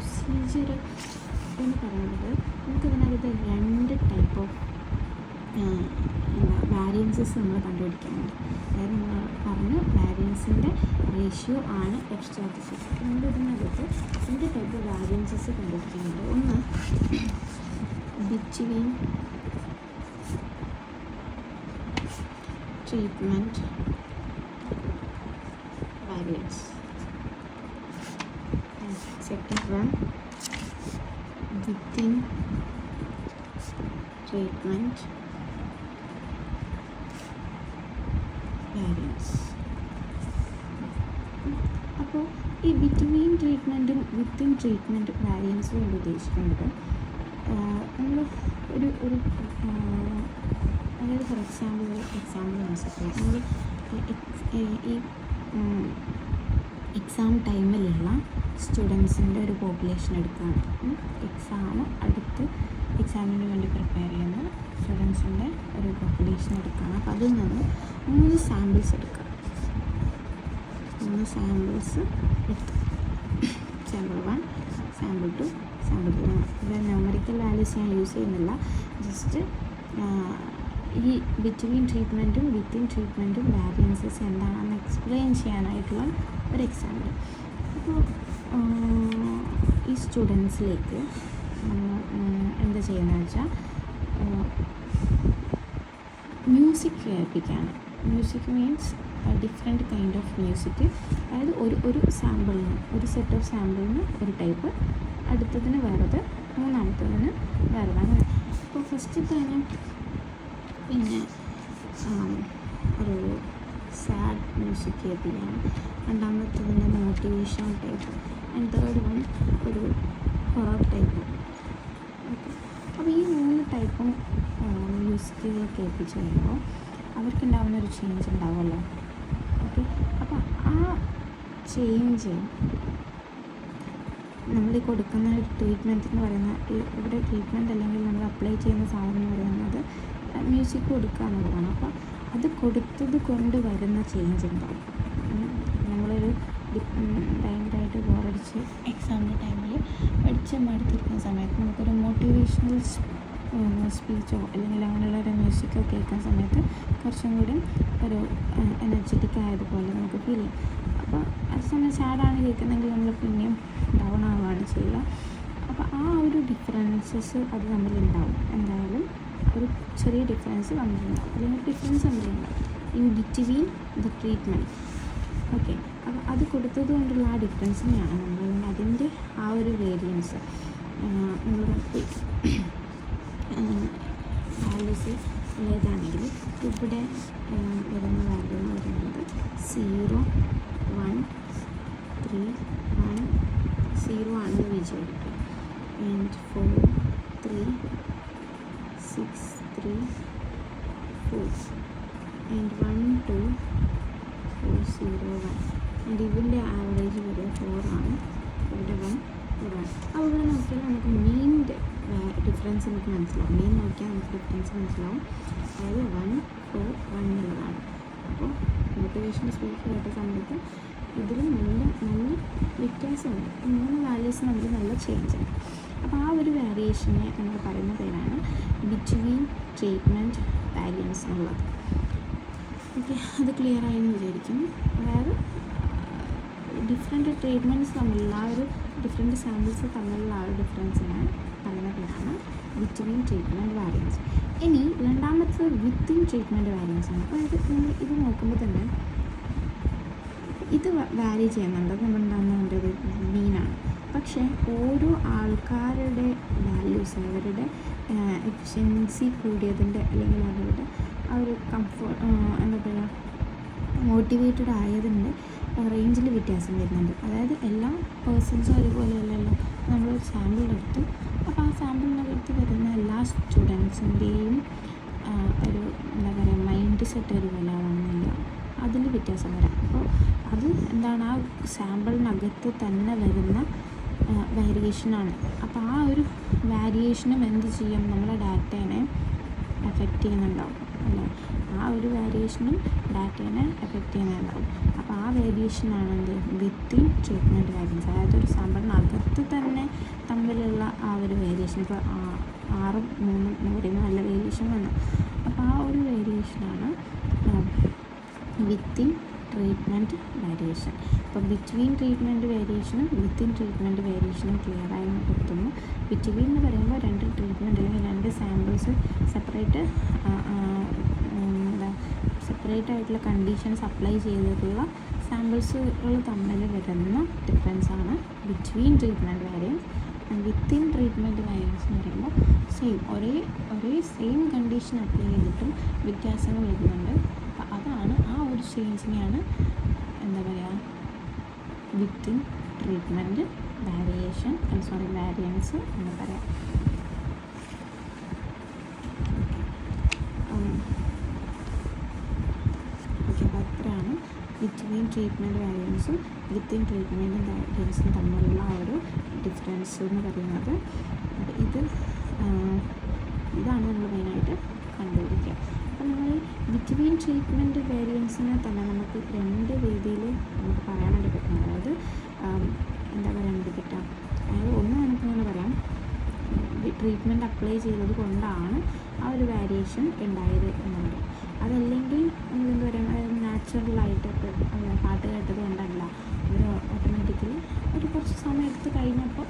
Procedure എന്ന് പറയുന്നത് നമുക്കിതിനകത്ത് 2 type of വാരിയൻസസ് നമ്മൾ കണ്ടുപിടിക്കാനുണ്ട്. അതായത് നമ്മൾ പറഞ്ഞു വാരിയൻസിൻ്റെ റേഷ്യോ ആണ് എഫ് സ്റ്റാറ്റിസ്റ്റിക്സ്. നമ്മൾ ഇതിനകത്ത് 2 ടൈപ്പ് വാരിയൻസസ് കണ്ടുപിടിക്കാനുണ്ട്. ഒന്ന് between treatment variance, and second one within treatment variance. അപ്പോൾ ഈ ബിറ്റ്വീൻ ട്രീറ്റ്മെൻറ്റും വിത്തിൻ ട്രീറ്റ്മെൻറ്റ് വാരിയൻസും കൊണ്ട് ഉദ്ദേശിക്കുന്നത് നമ്മൾ ഒരു അതായത് ഫോർ എക്സാമ്പിൾ മനസ്സിലാക്കുക. നമ്മൾ ഈ എക്സാം ടൈമിലുള്ള സ്റ്റുഡൻസിൻ്റെ ഒരു പോപ്പുലേഷൻ എടുക്കുകയാണ്. എക്സാമിന് വേണ്ടി പ്രിപ്പയർ ചെയ്യുന്ന സ്റ്റുഡൻസിൻ്റെ ഒരു പോപ്പുലേഷൻ എടുക്കുകയാണ്. അപ്പോൾ അതിൽ നിന്ന് 3 സാമ്പിൾസ് എടുക്കുക. 3 സാമ്പിൾസ് എടുത്ത് സാമ്പിൾ 1, സാമ്പിൾ 2, സാമ്പിൾ 3. ഇവിടെ ന്യൂമറിക്കൽ വാല്യൂസ് ഞാൻ യൂസ് ചെയ്യുന്നില്ല. ജസ്റ്റ് ഈ ബിറ്റ്വീൻ ട്രീറ്റ്മെൻറ്റും വിത്തിൻ ട്രീറ്റ്മെൻറ്റും വാരിയൻസസ് എന്താണെന്ന് എക്സ്പ്ലെയിൻ ചെയ്യാനായിട്ടുള്ള ഒരു എക്സാമ്പിൾ. അപ്പോൾ ഈ സ്റ്റുഡൻസിലേക്ക് എന്താ ചെയ്യുന്നത് വെച്ചാൽ മ്യൂസിക് കേൾപ്പിക്കുകയാണ്. Music means different kind of music. അതായത് ഒരു സാമ്പിളിന് ഒരു സെറ്റ് ഓഫ് സാമ്പിളിന് ഒരു ടൈപ്പ്, അടുത്തതിന് വേറത്, മൂന്നാമത്തതിന് വേറതാണ്. അപ്പോൾ ഫസ്റ്റ് തന്നെ പിന്നെ ഒരു സാഡ് മ്യൂസിക് കേൾപ്പിക്കുകയാണ്. രണ്ടാമത്തതിൻ്റെ motivational type, and third one ഒരു ഹൊറർ ടൈപ്പ്. ഓക്കെ, അപ്പോൾ ഈ 3 ടൈപ്പും മ്യൂസിക്കുകൾ കേൾപ്പിച്ച് കഴിയുമ്പോൾ അവർക്കുണ്ടാവുന്ന ഒരു ചേഞ്ച് ഉണ്ടാവുമല്ലോ. ഓക്കെ, അപ്പോൾ ആ ചേഞ്ച് നമ്മൾ ഈ കൊടുക്കുന്ന ട്രീറ്റ്മെൻറ്റ് എന്ന് പറയുന്ന ഇവിടെ ട്രീറ്റ്മെൻറ്റ് അല്ലെങ്കിൽ നമ്മൾ അപ്ലൈ ചെയ്യുന്ന സാധനം എന്ന് പറയുന്നത് മ്യൂസിക് കൊടുക്കുക എന്നുള്ളതാണ്. അപ്പോൾ അത് കൊടുത്തത് കൊണ്ട് വരുന്ന ചേഞ്ച് ഉണ്ടാവും. നമ്മളൊരു ഭയങ്കരമായിട്ട് ബോറടിച്ച് എക്സാമിൻ്റെ ടൈമിൽ പഠിച്ച് മടുത്തിരിക്കുന്ന സമയത്ത് നമുക്കൊരു മോട്ടിവേഷണൽ സ്പീച്ചോ അല്ലെങ്കിൽ അങ്ങനെയുള്ള ഒരു മ്യൂസിക്കോ കേൾക്കുന്ന സമയത്ത് കുറച്ചും കൂടി ഒരു എനർജറ്റിക് ആയതുപോലെ നമുക്ക് ഫീൽ ചെയ്യും. അപ്പോൾ അതേസമയം സാഡാണ് കേൾക്കുന്നതെങ്കിൽ നമ്മൾ പിന്നെയും ഡൗൺ ആവുകയാണ് ചെയ്യുക. അപ്പോൾ ആ ഒരു ഡിഫറൻസസ് അത് തമ്മിലുണ്ടാവും. എന്തായാലും ഒരു ചെറിയ ഡിഫറൻസ് തമ്മിലുണ്ടാവും, അല്ലെങ്കിൽ ഡിഫറൻസ് തമ്മിലുണ്ടാവും in between the treatment. Okay, അപ്പോൾ അത് കൊടുത്തത് കൊണ്ടുള്ള ആ ഡിഫറൻസിനെയാണ് നമ്മൾ അതിൻ്റെ ആ ഒരു വേരിയൻസ് നമ്മൾ വാല്യൂസ് ഏതാണെങ്കിൽ ഇവിടെ വരുന്ന വാല്യൂ എന്ന് പറയുന്നത് 0, 1, 3, 1, 0 ആണെന്ന് വിചാരിക്കുക. And 4, 3, 6, 3, 4, and 1, 2, 4, 0, 1. ആൻഡ് ഇതിൻ്റെ ആവറേജ് വരിക 4 ആണ്. ഇവിടെ 1, ഇവിടെ 1. അപ്പോൾ ഇവിടെ നോക്കിയാൽ നമുക്ക് മെയിൻ്റെ ഡിഫറൻസ് നമുക്ക് മനസ്സിലാവും. മെയിൻ നോക്കിയാൽ നമുക്ക് ഡിഫറൻസ് മനസ്സിലാവും. അതായത് 1, 4, 1 എന്നുള്ളതാണ്. അപ്പോൾ മോട്ടിവേഷൻ സ്പീച്ച് കേട്ട സമയത്ത് ഇതിൽ നല്ല വ്യത്യാസമുണ്ട്. 3 വാല്യൂസ് നമുക്ക് നല്ല ചേഞ്ച് ഉണ്ട്. അപ്പോൾ ആ ഒരു വേരിയേഷനെ നമ്മൾ പറയുന്ന പേരാണ് ബിറ്റ്വീൻ ട്രീറ്റ്മെൻറ്റ് വാരിയൻസ് എന്നുള്ളത്. ഓക്കെ, അത് ക്ലിയർ ആയെന്ന് വിചാരിക്കും. അതായത് ഡിഫറെൻറ്റ് ട്രീറ്റ്മെൻറ്റ്സ് തമ്മിലുള്ള ആ ഒരു ഡിഫറെൻറ്റ് സാമ്പിൾസ് തമ്മിലുള്ള ആ ഒരു ഡിഫറൻസിനെ പറയുന്ന പേരാണ് ബിറ്റ്വീൻ ട്രീറ്റ്മെൻറ്റ് വാരിയൻസ്. ഇനി രണ്ടാമത്തത് വിത്തിൻ ട്രീറ്റ്മെൻറ്റ് വാരിയൻസ് ആണ്. അതായത് നമ്മൾ ഇത് നോക്കുമ്പോൾ തന്നെ ഇത് വാരി ചെയ്യുന്നുണ്ട്, നമ്മളുണ്ടാകുന്നതിൻ്റെ ഒരു മീനാണ്. പക്ഷേ ഓരോ ആൾക്കാരുടെ വാല്യൂസ്, അവരുടെ എഫിഷ്യൻസി കൂടിയതിൻ്റെ അല്ലെങ്കിൽ അവരുടെ ആ ഒരു എന്താ പറയുക മോട്ടിവേറ്റഡ് ആയതിൻ്റെ റേഞ്ചിൽ വ്യത്യാസം വരുന്നുണ്ട്. അതായത് എല്ലാ പേഴ്സൺസും ഒരുപോലെയല്ലല്ലോ. നമ്മളൊരു സാമ്പിൾ എടുത്തു, അപ്പോൾ ആ സാമ്പിളിനകത്ത് വരുന്ന എല്ലാ സ്റ്റുഡൻസിൻ്റെയും ഒരു എന്താ പറയുക മൈൻഡ് സെറ്റ് ഒരുപോലെ ആവണമെന്നില്ല, അതിൽ വ്യത്യാസം വരാം. അപ്പോൾ അത് എന്താണ്, ആ സാമ്പിളിനകത്ത് തന്നെ വരുന്ന വേരിയേഷനാണ്. അപ്പോൾ ആ ഒരു വേരിയേഷനും എന്ത് ചെയ്യും, നമ്മളെ ഡാറ്റേനെ എഫക്റ്റ് ചെയ്യുന്നുണ്ടാവും അല്ലേ. ആ ഒരു വേരിയേഷനും ഡാറ്റേനെ എഫക്റ്റ് ചെയ്യുന്നുണ്ടാവും. അപ്പോൾ ആ വേരിയേഷനാണ് എന്ത് വിത്തിൻ ട്രീറ്റ്മെൻറ്റ് വേരിയൻസ്. അതായത് ഒരു സാമ്പിളിനകത്ത് തന്നെ തമ്മിലുള്ള ആ ഒരു വേരിയേഷൻ. ഇപ്പോൾ 6 3 എന്ന് പറയുമ്പോൾ നല്ല വേരിയേഷൻ വന്നു. അപ്പോൾ ആ ഒരു വേരിയേഷനാണ് വിത്തിൻ ട്രീറ്റ്മെൻറ്റ് വേരിയേഷൻ. അപ്പോൾ ബിറ്റ്വീൻ ട്രീറ്റ്മെൻറ്റ് വേരിയേഷനും വിത്തിൻ ട്രീറ്റ്മെൻറ്റ് വേരിയേഷനും ക്ലിയറായി എത്തുന്നു. ബിറ്റ്വീൻ എന്ന് പറയുമ്പോൾ 2 ട്രീറ്റ്മെൻറ്റ് അല്ലെങ്കിൽ 2 സാമ്പിൾസ് സെപ്പറേറ്റ് ആയിട്ടുള്ള കണ്ടീഷൻസ് അപ്ലൈ ചെയ്തിട്ടുള്ള സാമ്പിൾസുകൾ തമ്മിൽ വരുന്ന ഡിഫറൻസാണ് between treatment variance. And within treatment variance എന്ന് പറയുമ്പോൾ ഒരേ സെയിം കണ്ടീഷൻ അപ്ലൈ ചെയ്തിട്ടും വ്യത്യാസങ്ങൾ വരുന്നുണ്ട്. അപ്പോൾ അതാണ് ആ ഒരു ചേഞ്ചിനെയാണ് എന്താ പറയുക വിത്തിൻ ട്രീറ്റ്മെൻറ്റ് വേരിയൻസ് എന്ന് പറയാം. ഓക്കെ, അപ്പോൾ അത്രയാണ് ബിറ്റ്വീൻ ട്രീറ്റ്മെൻറ്റ് വേരിയൻസും വിത്തിൻ ട്രീറ്റ്മെൻറ്റ് വേരിയൻസും തമ്മിലുള്ള ആ ഒരു ഡിഫറൻസ് എന്ന് പറയുന്നത്. ഇതാണ് നമ്മൾ മെയിനായിട്ട് കണ്ടുപിടിക്കുക. അപ്പോൾ നമ്മൾ ബിറ്റ്വീൻ ട്രീറ്റ്മെൻറ്റ് വേരിയൻസിനെ തന്നെ നമുക്ക് 2 രീതിയിൽ നമുക്ക് പറയാനായിട്ട് പറ്റും. അതായത് എന്താ പറയാനായിട്ട് പറ്റുക, അതായത് ഒന്ന് നമുക്കിങ്ങനെ പറയാം, ട്രീറ്റ്മെൻറ്റ് അപ്ലൈ ചെയ്തത് കൊണ്ടാണ് ആ ഒരു വേരിയേഷൻ ഉണ്ടായത് എന്ന് പറയും. അതല്ലെങ്കിൽ നമുക്കെന്ത് പറയാം, നാച്ചുറലായിട്ട് പാട്ട് കേട്ടത് കൊണ്ടല്ല, അവർ ഓട്ടോമാറ്റിക്കലി ഒരു കുറച്ച് സമയം എടുത്ത് കഴിഞ്ഞപ്പോൾ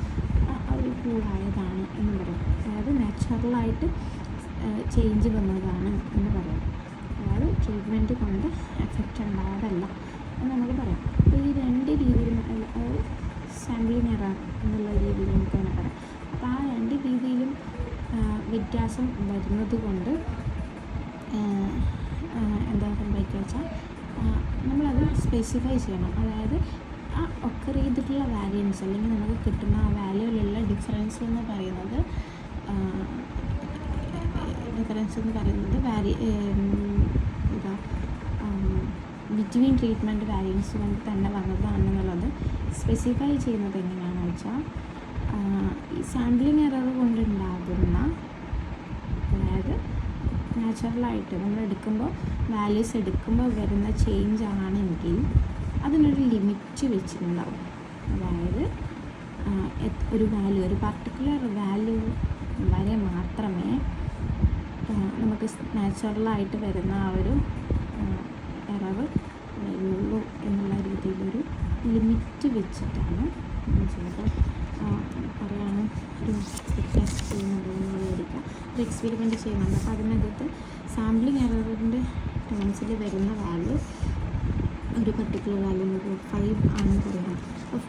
അവർ കൂളായതാണ് എന്ന് പറയും. അതായത് നാച്ചുറലായിട്ട് ചേഞ്ച് വന്നതാണ് എന്ന് പറയാം. അതായത് ട്രീറ്റ്മെൻറ്റ് കൊണ്ട് എഫക്റ്റ് ഉണ്ടായതല്ല എന്ന് നമുക്ക് പറയാം. അപ്പോൾ ഈ 2 രീതിയിലും അതായത് സാമ്പിളിങ് എറർ എന്നുള്ള രീതിയിൽ നമുക്ക് തന്നെ പറയാം. അപ്പോൾ ആ 2 രീതിയിലും വ്യത്യാസം വരുന്നത് കൊണ്ട് എന്താ സംഭവിക്കുക വെച്ചാൽ നമ്മളത് സ്പെസിഫൈ ചെയ്യണം. അതായത് ആ ഒക്കർ ചെയ്തിട്ടുള്ള വാല്യൂൻസ് അല്ലെങ്കിൽ നമുക്ക് കിട്ടുന്ന ആ വാല്യൂവിലുള്ള ഡിഫറൻസ് എന്ന് പറയുന്നത് ബിറ്റ്വീൻ ട്രീറ്റ്മെൻറ്റ് വാല്യൂസ് കൊണ്ട് തന്നെ വന്നതാണെന്നുള്ളത് സ്പെസിഫൈ ചെയ്യുന്നത് എങ്ങനെയാണെന്ന് വെച്ചാൽ ഈ സാമ്പിളിങ് എറർ കൊണ്ടുണ്ടാകുന്ന, അതായത് നാച്ചുറലായിട്ട് നമ്മൾ വാല്യൂസ് എടുക്കുമ്പോൾ വരുന്ന ചേഞ്ച് ആണെങ്കിൽ അതിനൊരു ലിമിറ്റ് വെച്ചിട്ടുണ്ടാവും. അതായത് ഒരു പർട്ടിക്കുലർ വാല്യൂ വരെ മാത്രമേ നമുക്ക് നാച്ചുറലായിട്ട് വരുന്ന ആ ഒരു എറർ വരുള്ളൂ എന്നുള്ള രീതിയിലൊരു ലിമിറ്റ് വെച്ചിട്ടാണ് ചിലപ്പോൾ പറയുകയാണ് ഒരു ടെസ്റ്റ് ചെയ്യുന്നുണ്ട് എന്ന് വിചാരിക്കുക, ഒരു എക്സ്പെരിമെൻറ്റ് ചെയ്യുന്നുണ്ട്. അപ്പോൾ അതിനകത്ത് സാമ്പിളിങ് എററിൻ്റെ ടേംസിൽ വരുന്ന വാല്യൂ ഒരു പർട്ടിക്കുലർ വാല്യൂ 5 ആണെന്ന് പറയുന്നത്. അപ്പോൾ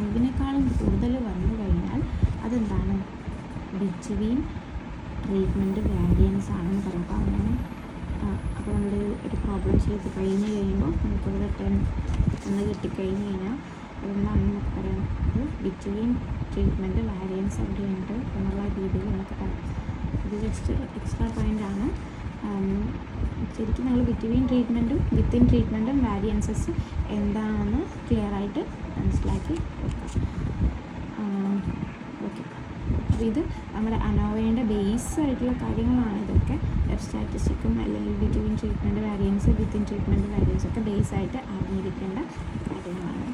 5-നേക്കാളും കൂടുതൽ വന്നു കഴിഞ്ഞാൽ അതെന്താണ് ബിറ്റ്വീൻ ട്രീറ്റ്മെൻറ്റ് വേരിയൻസ് ആണെന്ന് പറയും. അപ്പോൾ നമ്മൾ ഒരു പ്രോബ്ലം ചെയ്ത് കഴിയുമ്പോൾ നമുക്കൊരു 10 എന്ന് കിട്ടിക്കഴിഞ്ഞ് കഴിഞ്ഞാൽ അതെന്താണെന്ന് നമുക്ക് പറയാം, അത് ബിറ്റ്വീൻ ട്രീറ്റ്മെൻറ്റ് വേരിയൻസ് അവിടെ ഉണ്ട് എന്നുള്ള രീതിയിൽ നമുക്ക് പറയാം. ഇത് ജസ്റ്റ് എക്സ്ട്രാ പോയിൻ്റാണ്. ശരിക്കും നമ്മൾ ബിറ്റ്വീൻ ട്രീറ്റ്മെൻറ്റും വിത്തിൻ ട്രീറ്റ്മെൻറ്റും വാരിയൻസസ് എന്താണെന്ന് ക്ലിയറായിട്ട് മനസ്സിലാക്കി വെക്കാം. ഓക്കെ, അപ്പോൾ ഇത് നമ്മുടെ അനോവയുടെ ബേസ് ആയിട്ടുള്ള കാര്യങ്ങളാണ് ഇതൊക്കെ. സ്റ്റാറ്റിസ്റ്റിക്കും അല്ലെങ്കിൽ between treatment variance within treatment variance ഒക്കെ ബേസായിട്ട് അറിഞ്ഞിരിക്കേണ്ട കാര്യങ്ങളാണ്.